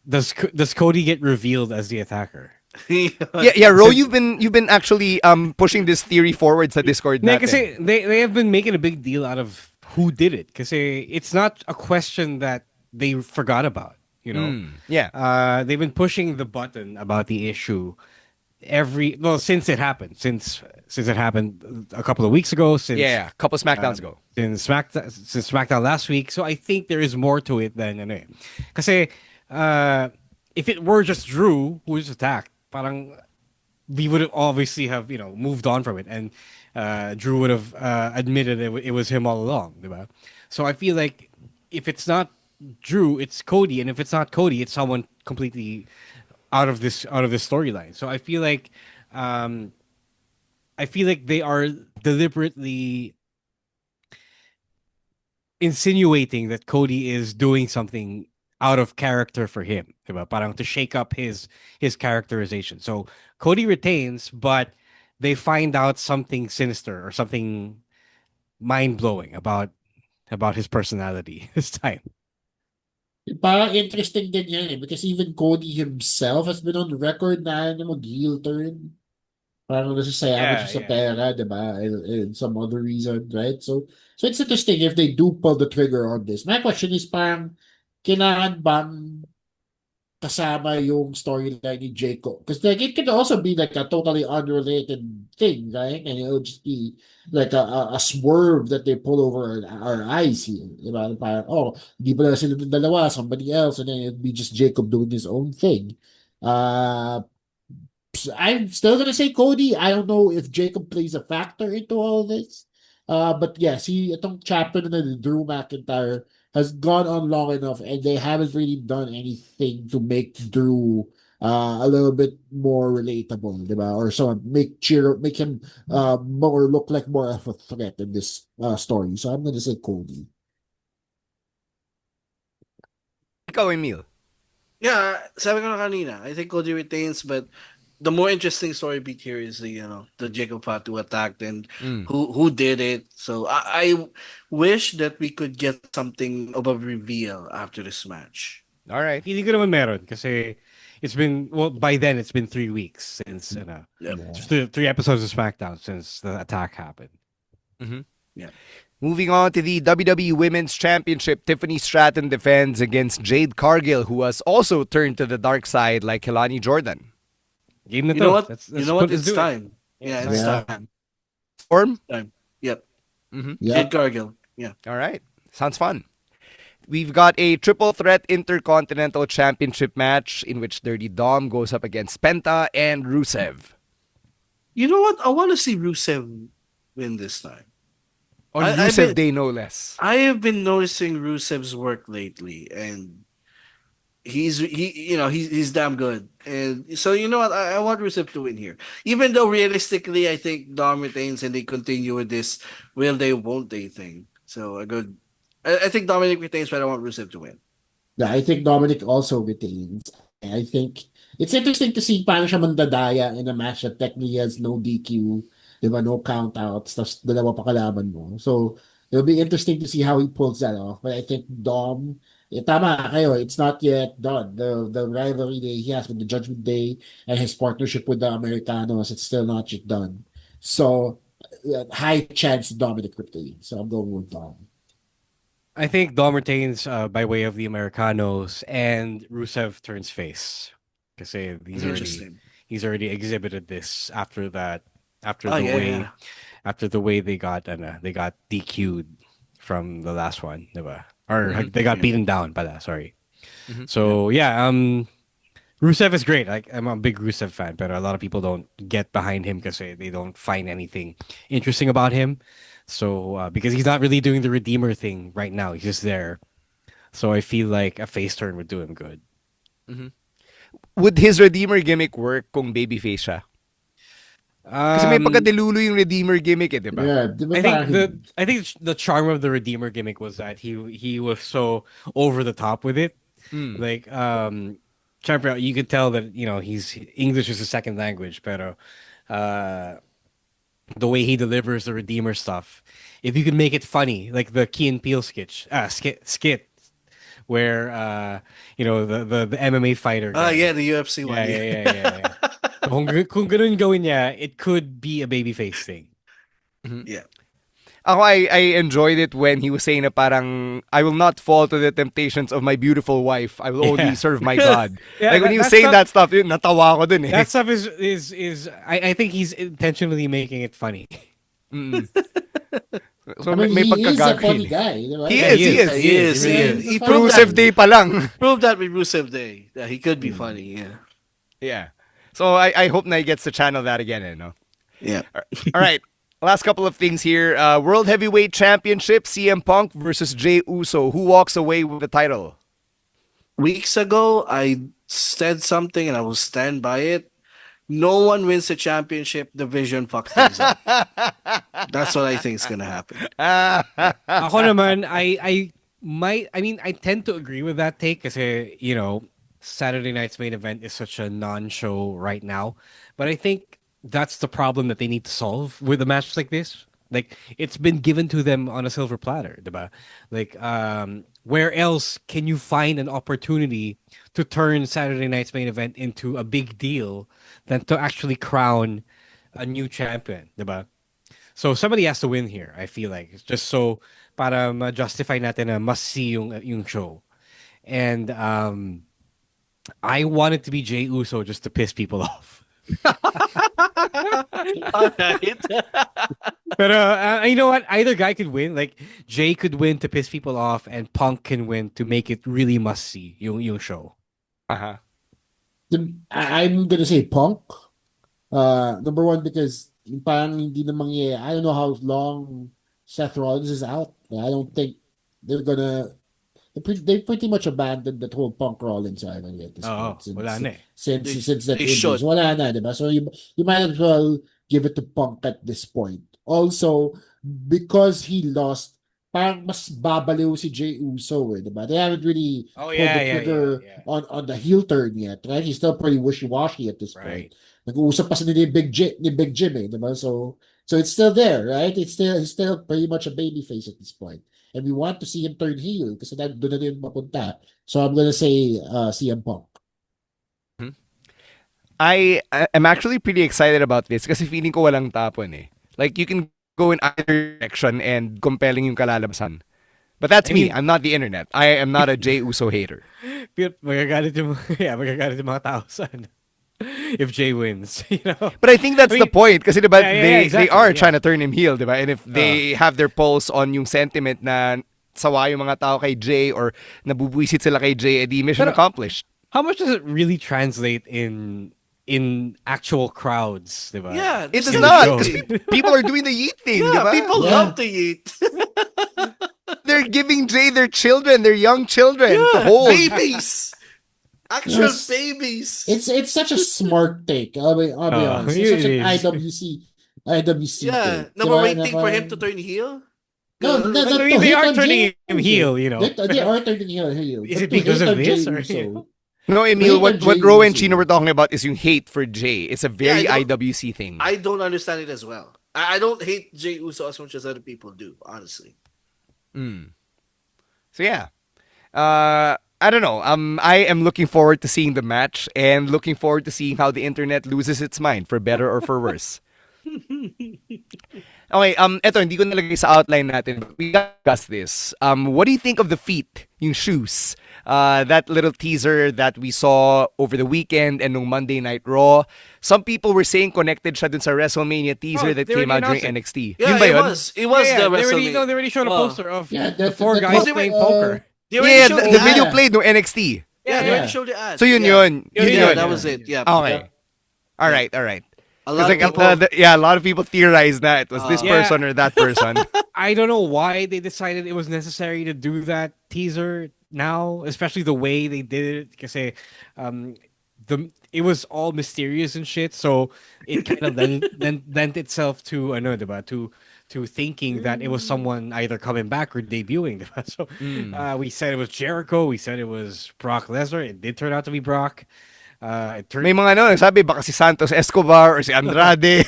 does Cody get revealed as the attacker? Ro, you've been actually pushing this theory forward sa Discord natin. Kasi they have been making a big deal out of who did it. Kasi it's not a question that they forgot about, you know. They've been pushing the button about the issue since it happened. Since it happened a couple of weeks ago. A couple of SmackDowns ago. Since SmackDown last week. So I think there is more to it than ano eh. Kasi if it were just Drew who was attacked, parang we would have obviously have moved on from it, and Drew would have admitted it was him all along, diba? So I feel like if it's not Drew, it's Cody, and if it's not Cody, it's someone completely out of this storyline. So I feel like they are deliberately insinuating that Cody is doing something out of character for him, diba? Parang to shake up his characterization. So Cody retains, but they find out something sinister or something mind blowing about his personality this time. Parang interesting din yan eh, because even Cody himself has been on record na ano mag-heel turn. Parang nasasayaman Yeah, siya sa yeah. pera, diba? And some other reason, right? So it's interesting if they do pull the trigger on this. My question is parang, kailangan bang kasama yung storyline ni Jacob? Because like, it could also be like a totally unrelated thing, right? And it'll just be like a swerve that they pull over our eyes here. Diba? Parang, oh, di pala sila dalawa, somebody else, and then it'll be just Jacob doing his own thing. Uh, I'm still gonna say Cody. I don't know if Jacob plays a factor into all this. But yes, itong chapter na ni Drew McIntyre has gone on long enough, and they haven't really done anything to make Drew a little bit more relatable, diba? Or so make him more look like more of a threat in this story. So I'm gonna say Cody. Ikaw, Emil. Yeah, sabi ko na kanina, I think Cody retains, but the more interesting story beat here is the Jacob Fatu attack and Mm. who did it. So I wish that we could get something of a reveal after this match. All right. Hindi ko naman meron kasi it's been, well, by then it's been 3 weeks since Yep. Yeah. three episodes of SmackDown since the attack happened. Yeah. Moving on to the WWE Women's Championship, Tiffany Stratton defends against Jade Cargill, who has also turned to the dark side like Kelani Jordan. Game na You to. know what? Let's You know what? let's It's do it. time. Yeah, it's Yeah. time. Form? Time. Yep. Yeah. Jade Cargill. Yeah. All right. Sounds fun. We've got a triple threat intercontinental championship match in which Dirty Dom goes up against Penta and Rusev. You know what? I want to see Rusev win this time. On I've Rusev been- Day, no less. I have been noticing Rusev's work lately, and he's damn good. And so you know what? I want Rusev to win here, even though realistically, I think Dom retains and they continue with this will they won't they thing. So I think Dominic retains, but I want Rusev to win. Yeah, I think Dominic also retains. I think it's interesting to see paano siya mandadaya in a match that technically has no DQ, di ba, no countouts, tapos dalawa pa kalaban mo. So, it'll be interesting to see how he pulls that off. But I think Dom, tama kayo, it's not yet done. The rivalry that he has with the Judgment Day and his partnership with the Americanos, it's still not yet done. So, high chance Dominic retains. So, I'm going with Dom. I think Dom retains by way of the Americanos, and Rusev turns face. Kasi Interesting. he's already exhibited this after that, after Oh, the yeah, way yeah. after the way they got DQ'd from the last one, diba? Or they got beaten down pala, sorry. So yeah, Rusev is great. Like, I'm a big Rusev fan, but a lot of people don't get behind him because they don't find anything interesting about him. So because he's not really doing the Redeemer thing right now, he's just there. So I feel like a face turn would do him good. Would his Redeemer gimmick work kung babyface siya? Kasi may pagkadilulo yung Redeemer gimmick eh, di ba? Yeah, di ba I think parang- I think the charm of the Redeemer gimmick was that he was so over the top with it. Like Champion, you could tell that he's English is his second language, pero the way he delivers the Redeemer stuff, if you could make it funny, like the Key and Peele skit, where the MMA fighter. Ah, guy. yeah, the UFC one. Yeah. Kung ganun gawin niya, it could be a babyface thing. Yeah. Ako, I enjoyed it when he was saying na parang, I will not fall to the temptations of my beautiful wife. I will only Yeah. serve my God. Yeah, like when he was that saying stuff- that stuff, yun, natawa ko dun eh. That stuff is I think he's intentionally making it funny. So I mean, may he is a pagkagag funny yun. guy. Di ba? He Yeah, is. He is. He proved Rusev that. Day pa lang. Proved that with Rusev Day. That he could be funny. Yeah. Yeah. So I hope na he gets to channel that again, eh, no? Yeah. All right. Last couple of things here. World Heavyweight Championship, CM Punk versus Jey Uso. Who walks away with the title? Weeks ago, I said something and I will stand by it. no one wins the championship, the Vision fuck things up. That's what I think is gonna happen. Ako naman, I tend to agree with that take kasi, Saturday night's main event is such a non-show right now. But I think that's the problem that they need to solve with a match like this. Like, it's been given to them on a silver platter, diba? Like, where else can you find an opportunity to turn Saturday night's main event into a big deal than to actually crown a new champion, diba? So somebody has to win here, I feel like. It's just so para ma-justify natin na must-see yung show. And I want it to be Jey Uso just to piss people off. Alright. But you know what? Either guy could win. Like, Jay could win to piss people off, and Punk can win to make it really must-see yung show. Uh-huh. I'm gonna say Punk. Number one, because yung parang hindi na I don't know how long Seth Rollins is out. I don't think they're gonna. They pretty much abandoned that whole Punk Rollins rivalry at this point. Wala na eh. Since that They injury. should. Wala na, diba? So you might as well give it to Punk at this point. Also, because he lost, parang mas babaliw si Jey Uso, diba? They haven't really pulled the trigger on the heel turn yet, right? He's still pretty wishy-washy at this point. Nag-uusap pa sila ni Big Jim, diba? So it's still there, right? He's still pretty much a babyface at this point. And we want to see him turn heel kasi doon na din mapunta. So I'm gonna say CM Punk. I am actually pretty excited about this kasi feeling ko walang tapon eh. Like, you can go in either direction and compelling yung kalalabasan. But that's me. I'm not the internet. I am not a Jey Uso hater. Magagalit yung mga tao sa if Jay wins, But I think that's the point kasi diba, exactly, they are trying to turn him heel, diba? And if they have their pulse on yung sentiment na sawa yung mga tao kay Jay or nabubwisit sila kay Jay, edi mission accomplished. How much does it really translate in actual crowds, diba? Yeah, it does not because people are doing the yeet thing, yeah, diba? people love to eat. They're giving Jay their children, their young children to hold. Babies. Actual babies. It's such a smart take. I'll be honest. It's such an IWC yeah. take. No, we're waiting for him to turn heel. No, they are turning him heel, They are turning heel. Is it because of this? No, Emil, what Ro and Chino were talking about is yung hate for Jay. It's a very IWC thing. I don't understand it as well. I don't hate Jey Uso as much as other people do, honestly. So yeah. I don't know. I am looking forward to seeing the match and looking forward to seeing how the internet loses its mind, for better or for worse. Okay, eto, hindi ko nalagay sa outline natin. We discuss this. What do you think of the feet, yung shoes? That little teaser that we saw over the weekend and nung Monday Night Raw. Some people were saying connected siya dun sa WrestleMania teaser that came out during NXT. Yeah, yun ba yun? It was the WrestleMania. They already showed a poster of the four guys playing poker. The video played no NXT. Yeah, they already showed the ad. So yun. Yeah, that was it. Yeah. Okay. All right. A lot of people, a lot of people theorized that it was this person or that person. I don't know why they decided it was necessary to do that teaser now, especially the way they did it. Because it was all mysterious and shit, so it kind of lent itself to to thinking that it was someone either coming back or debuting. So we said it was Jericho, we said it was Brock Lesnar. It did turn out to be Brock. May mga nagsabi baka si Santos Escobar or si Andrade.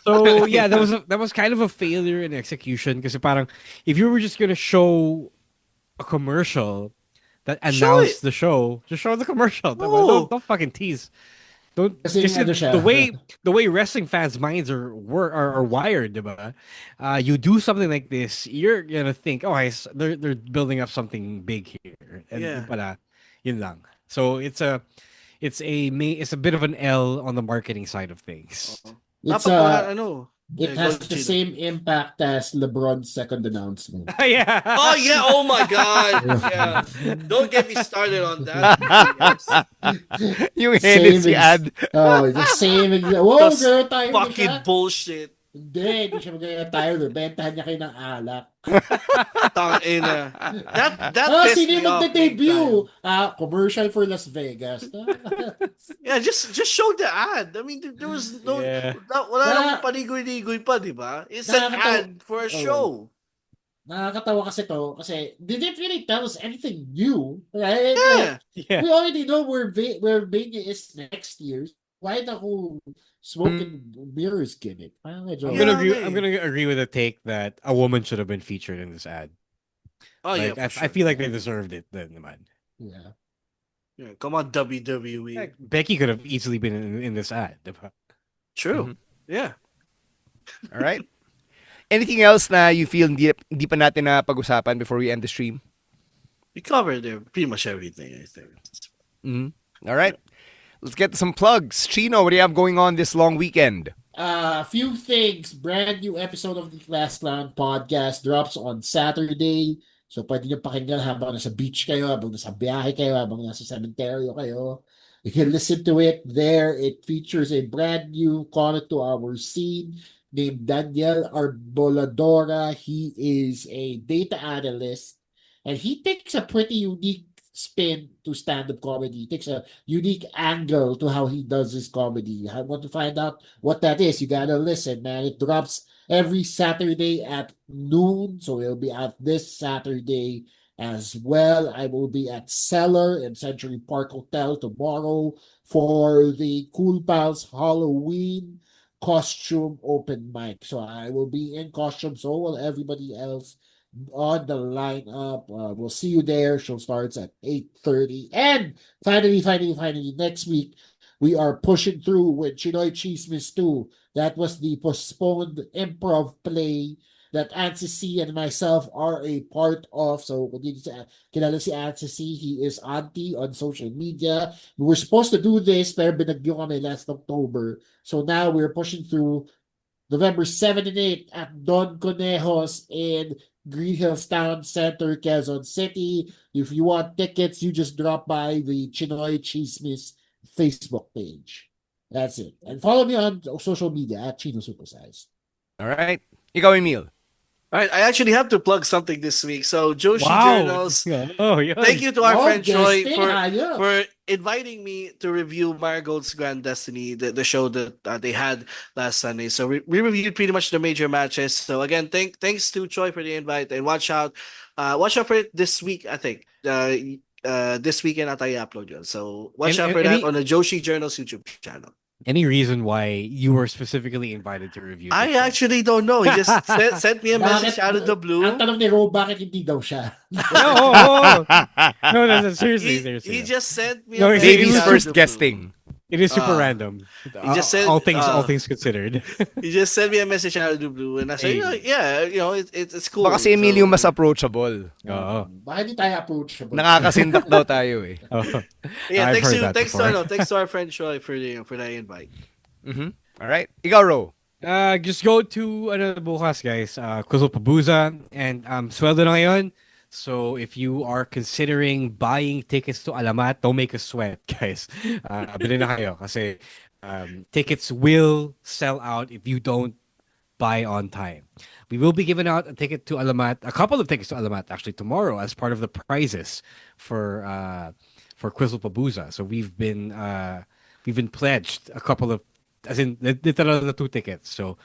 So yeah, that was kind of a failure in execution because parang if you were just gonna show a commercial that announced the show, just show the commercial. No. Don't fucking tease. Don't Kasi the way wrestling fans' minds are wired, diba? You do something like this, you're gonna think, they're building up something big here, and pala, yun lang. So it's a bit of an L on the marketing side of things. It has the same impact as LeBron's second announcement. Yeah. Oh yeah. Oh my God. Yeah. Don't get me started on that. Yung Hennessy ad. Oh, the same. Whoa, girl, fucking bullshit. Hindi siya magiging Tyler. Bentahan niya kayo ng alak. Tangina. That pissed Sino me yung off big magde-debut? time. Commercial for Las Vegas. Yeah, just show the ad. I mean, there was Yeah. wala namang na, panigoy-ligoy pa, di ba? It's an nakakatawa, ad for a oh, show. nakakatawa kasi to, kasi they didn't really tell us anything new, right? Like, Yeah. Yeah. we already know where Mania is next year. Why the whole smoke and mirrors gimmick? Parang medyo, I'm Yeah, gonna agree. I'm okay. gonna agree with the take that a woman should have been featured in this ad. Oh, yeah, Like for I sure. feel like they deserved it. Then, man. yeah. Yeah, come on, WWE. Like, Becky could have easily been in this ad. diba? True. Mhm. Yeah. All right. Anything else na you feel hindi pa natin na pag-usapan before we end the stream? We covered pretty much everything, I think. All right. Let's get to some plugs. Chino, what do you have going on this long weekend? A few things. Brand new episode of the Last Clown podcast drops on Saturday. So, pwede nyo pakinggan habang nasa beach kayo, habang nasa biyahe kayo, habang nasa cementerio kayo. You can listen to it there. It features a brand new caller to our scene named Daniel Arboladora. He is a data analyst, and he takes a pretty unique spin to stand-up comedy. He takes a unique angle to how he does his comedy. I want to find out what that is. You gotta listen, man. It drops every Saturday at noon, so it'll be out this Saturday as well. I will be at Cellar in Century Park Hotel tomorrow for the Cool Pals Halloween costume open mic. So I will be in costume, so will everybody else on the lineup. We'll see you there. Show starts at 8:30. And finally, next week, we are pushing through with Chinoy Chismis 2. That was the postponed improv play that Ansi C and myself are a part of. So, kung hindi kilala si Ansi C, he is auntie on social media. We were supposed to do this, pero binagyo kami last October. So now we're pushing through November 7 and 8 at Don Conejos in Green Hills Town Center, Quezon City. If you want tickets, you just drop by the Chinoy Chismis Facebook page. That's it. And follow me on social media at Chino Supersize. All right. Ikaw, Emil. All right, I actually have to plug something this week. So Joshi Wow. Journals. Oh, yeah. Thank you to our friend Troy guesting, for inviting me to review Marigold's Grand Destiny, the show that they had last Sunday. So we reviewed pretty much the major matches. So again, thanks to Troy for the invite, and watch out for it this week. I think this weekend at I upload yun. So watch out for that on the Joshi Journals YouTube channel. Any reason why you were specifically invited to review? I actually don't know. He just sent me a message out of the blue. Ang tanong ni Ro, bakit hindi daw siya? No, seriously. He just sent me No, a it's message Ladies out of first the blue. guesting. It is super random. He just said, all things considered. He just sent me a message out of the blue, and I said, it's cool. Baka si Emil yung mas approachable. Oo. Bakit hindi tayo approachable? Nakakasindak daw tayo eh. Yeah, I've heard that before. thanks to our friend Troy for the invite. All right. Ikaw, Ro. Just go to bukas, guys. Quizzo Pabuza, and sweldo na ngayon. So if you are considering buying tickets to Alamat, don't make us sweat, guys. Bili na kayo kasi tickets will sell out if you don't buy on time. We will be giving out a couple of tickets to Alamat actually tomorrow as part of the prizes for Quizzo Pabuza. So we've been pledged a couple of, as in literal na 2 tickets. So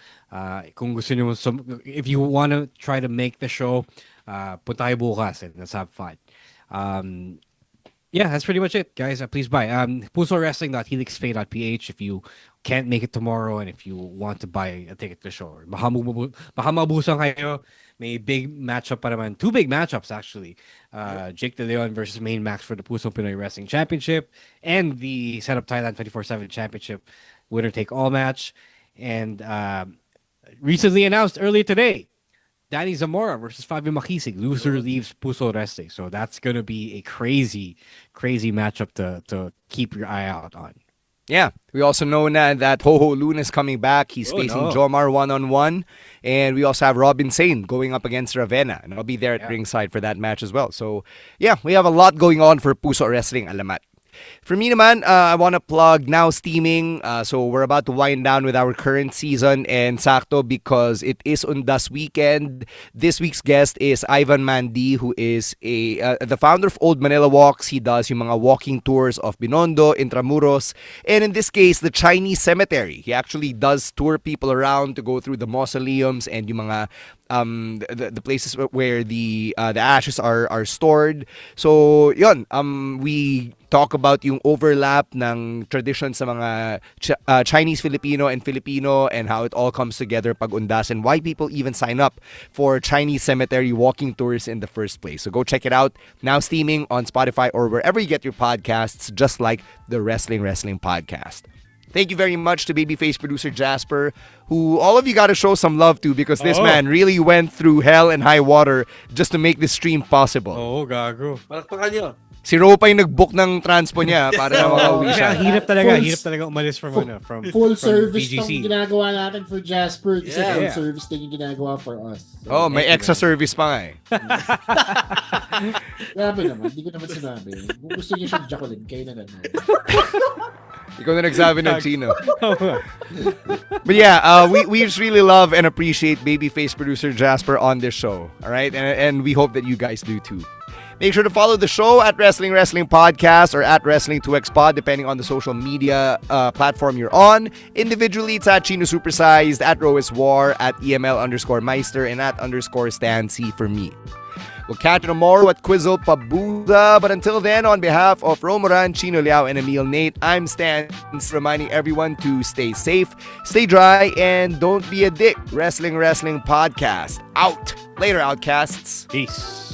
kung gusto niyo, if you want to try to make the show, punta kayo bukas and let's have fun. Yeah, that's pretty much it, guys. Please buy. PusoWrestling.helixpay.ph if you can't make it tomorrow and if you want to buy a ticket to the show. Baka mabusan kayo. May big matchup pa naman. 2 big matchups, actually. Jake De Leon versus Main Max for the Puso Pinoy Wrestling Championship and the Setup Thailand 24/7 Championship winner-take-all match. And recently announced earlier today, Danny Zamora versus Fabio Makisig. Loser leaves Puso Wrestling. So that's going to be a crazy, crazy matchup to keep your eye out on. Yeah, we also know now that Ho Luna is coming back. He's facing Jomar one-on-one. And we also have Robin Sane going up against Ravenna. And I'll be there at ringside for that match as well. So, yeah, we have a lot going on for Puso Wrestling Alamat. For me naman, I want to plug Now Steaming. So we're about to wind down with our current season, and sakto because it is Undas weekend. This week's guest is Ivan Mandi, who is the founder of Old Manila Walks. He does yung mga walking tours of Binondo, Intramuros, and in this case, the Chinese cemetery. He actually does tour people around to go through the mausoleums and yung mga the places where the ashes are stored. So yun, we talk about yung overlap ng tradition sa mga Chinese Filipino and Filipino, and how it all comes together pag undas, and why people even sign up for Chinese cemetery walking tours in the first place. So go check it out. Now Steaming on Spotify or wherever you get your podcasts, just like the Wrestling Podcast. Thank you very much to Babyface producer Jasper, who all of you got to show some love to, because this man really went through hell and high water just to make this stream possible. Oo, gago. Palakpakan nyo. Si Ro pa yung nag-book ng transpo niya para na makauwi Kasi siya. hirap talaga umalis from full service BGC. tong ginagawa natin for Jasper. Kasi Yeah. full service din yung ginagawa for us. So, Oh, may extra service pa nga eh. grabe naman. Hindi ko naman sinabi. Kung gusto niyo siyang jacolin, kayo na lang. Ikaw na nagsabi ng Chino. But yeah, we just really love and appreciate Babyface producer Jasper on this show. All right? And we hope that you guys do too. Make sure to follow the show at Wrestling Podcast or at Wrestling2XPod, depending on the social media platform you're on. Individually, it's at Chino Supersized, at Rois War, at EML_Meister, and at _Stan C for me. We'll catch you tomorrow at Quizzle Pabuza. But until then, on behalf of Romoran, Chino Liao, and Emil Nate, I'm Stan, reminding everyone to stay safe, stay dry, and don't be a dick. Wrestling Podcast. Out. Later, Outcasts. Peace.